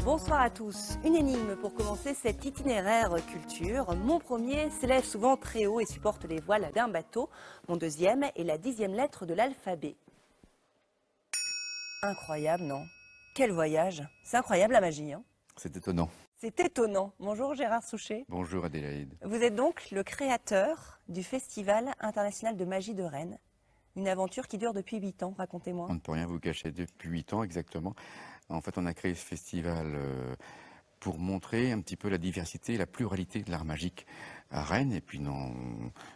Bonsoir à tous. Une énigme pour commencer cet itinéraire culture. Mon premier s'élève souvent très haut et supporte les voiles d'un bateau. Mon deuxième est la 10e lettre de l'alphabet. Incroyable, non? Quel voyage! C'est incroyable la magie, hein? C'est étonnant. C'est étonnant. Bonjour Gérard Souchet. Bonjour Adélaïde. Vous êtes donc le créateur du Festival international de magie de Rennes. Une aventure qui dure depuis 8 ans, racontez-moi. On ne peut rien vous cacher, depuis 8 ans exactement. En fait, on a créé ce festival pour montrer un petit peu la diversité et la pluralité de l'art magique à Rennes et puis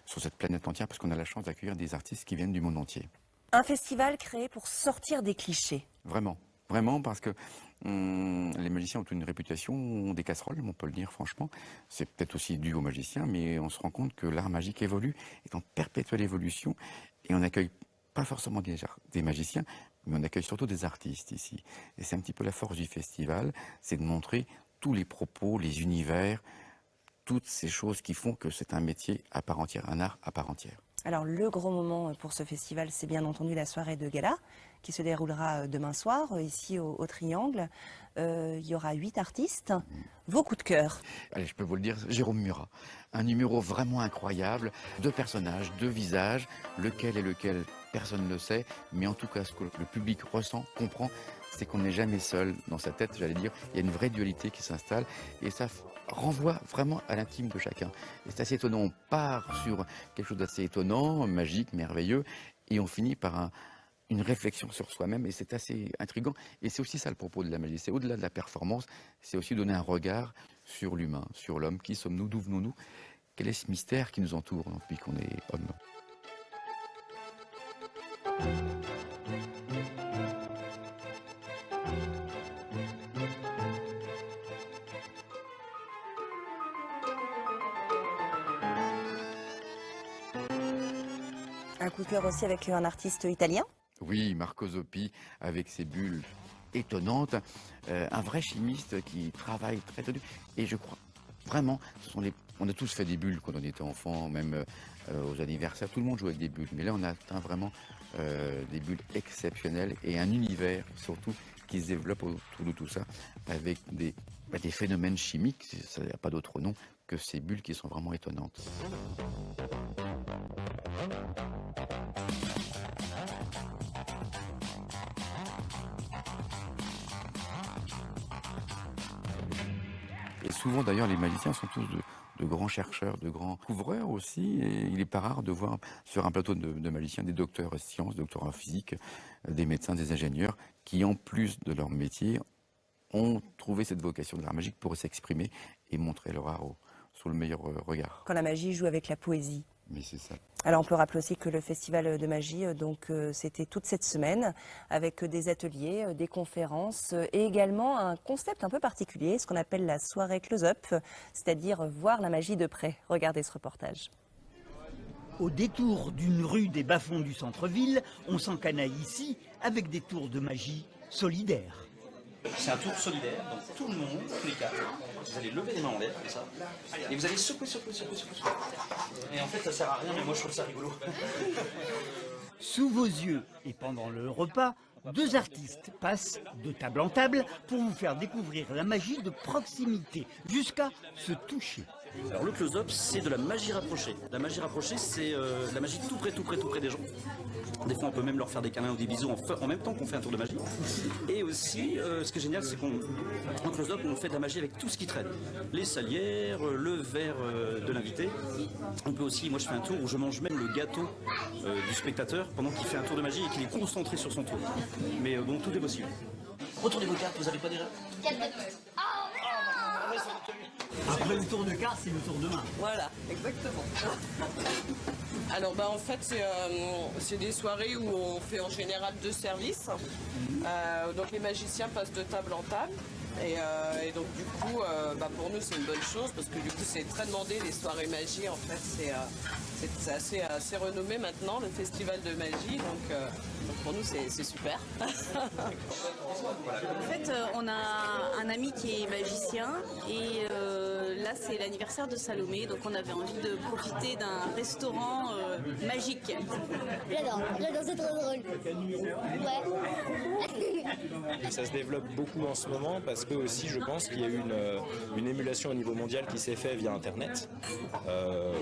sur cette planète entière, parce qu'on a la chance d'accueillir des artistes qui viennent du monde entier. Un festival créé pour sortir des clichés. Vraiment, vraiment, parce que les magiciens ont une réputation, ont des casseroles, on peut le dire franchement. C'est peut-être aussi dû aux magiciens, mais on se rend compte que l'art magique évolue, est en perpétuelle évolution, et on accueille pas forcément des magiciens, mais on accueille surtout des artistes ici. Et c'est un petit peu la force du festival, c'est de montrer tous les propos, les univers, toutes ces choses qui font que c'est un métier à part entière, un art à part entière. Alors le gros moment pour ce festival, c'est bien entendu la soirée de gala qui se déroulera demain soir ici au Triangle. Il y aura 8 artistes. Vos coups de cœur? Allez, je peux vous le dire, Jérôme Murat. Un numéro vraiment incroyable, 2 personnages, 2 visages, lequel est lequel, personne ne le sait, mais en tout cas ce que le public ressent, comprend, c'est qu'on n'est jamais seul dans sa tête, j'allais dire. Il y a une vraie dualité qui s'installe et ça renvoie vraiment à l'intime de chacun. Et c'est assez étonnant, on part sur quelque chose d'assez étonnant, magique, merveilleux, et on finit par une réflexion sur soi-même, et c'est assez intriguant. Et c'est aussi ça le propos de la magie, c'est au-delà de la performance, c'est aussi donner un regard sur l'humain, sur l'homme. Qui sommes-nous, d'où venons-nous? Quel est ce mystère qui nous entoure depuis qu'on est homme? Un coup de cœur aussi avec un artiste italien? Oui, Marco Zoppi, avec ses bulles étonnantes, un vrai chimiste qui travaille très tenu. Et je crois vraiment, on a tous fait des bulles quand on était enfant, même aux anniversaires, tout le monde joue avec des bulles. Mais là, on a atteint vraiment des bulles exceptionnelles et un univers surtout qui se développe autour de tout ça, avec des phénomènes chimiques, ça n'a pas d'autre nom que ces bulles qui sont vraiment étonnantes. Et souvent d'ailleurs les magiciens sont tous de grands chercheurs, de grands couvreurs aussi, et il n'est pas rare de voir sur un plateau de magiciens des docteurs en sciences, docteurs en physique, des médecins, des ingénieurs, qui en plus de leur métier ont trouvé cette vocation de l'art magique pour s'exprimer et montrer leur art sous le meilleur regard. Quand la magie joue avec la poésie. Mais c'est ça. Alors on peut rappeler aussi que le festival de magie, c'était toute cette semaine avec des ateliers, des conférences et également un concept un peu particulier, ce qu'on appelle la soirée close-up, c'est-à-dire voir la magie de près. Regardez ce reportage. Au détour d'une rue des bas-fonds du centre-ville, on s'encanaille ici avec des tours de magie solidaires. C'est un tour solidaire, donc tout le monde, tous les 4, vous allez lever les mains en l'air, comme ça, et vous allez secouer. Et en fait, ça sert à rien, mais moi je trouve ça rigolo. Sous vos yeux et pendant le repas, 2 artistes passent de table en table pour vous faire découvrir la magie de proximité, jusqu'à se toucher. Alors le close-up, c'est de la magie rapprochée. La magie rapprochée, c'est la magie tout près des gens. Des fois, on peut même leur faire des câlins ou des bisous en même temps qu'on fait un tour de magie. Et aussi, ce qui est génial, c'est qu'en close-up, on fait de la magie avec tout ce qui traîne. Les salières, le verre de l'invité. On peut aussi, moi je fais un tour où je mange même le gâteau du spectateur pendant qu'il fait un tour de magie et qu'il est concentré sur son tour. Mais bon, tout est possible. Retournez vos cartes, vous avez pas déjà? 4 de plus. Après le tour de cartes, c'est le tour de main. Voilà, exactement. Alors en fait c'est des soirées où on fait en général 2 services. Donc les magiciens passent de table en table. Et donc du coup pour nous c'est une bonne chose parce que du coup c'est très demandé les soirées magie. En fait c'est assez renommé maintenant le festival de magie, donc pour nous c'est super. En fait on a un ami qui est magicien et Là, c'est l'anniversaire de Salomé, donc on avait envie de profiter d'un restaurant magique. J'adore, c'est trop drôle. Ouais. Et ça se développe beaucoup en ce moment parce que aussi je pense qu'il y a eu une émulation au niveau mondial qui s'est faite via Internet.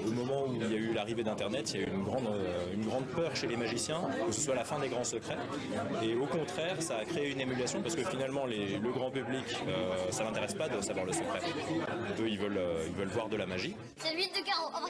Au moment où il y a eu l'arrivée d'Internet, il y a eu une grande peur chez les magiciens, que ce soit la fin des grands secrets. Et au contraire, ça a créé une émulation parce que finalement le grand public, ça l'intéresse pas de savoir le secret. Eux, ils veulent voir de la magie. C'est 8 de carreau, on va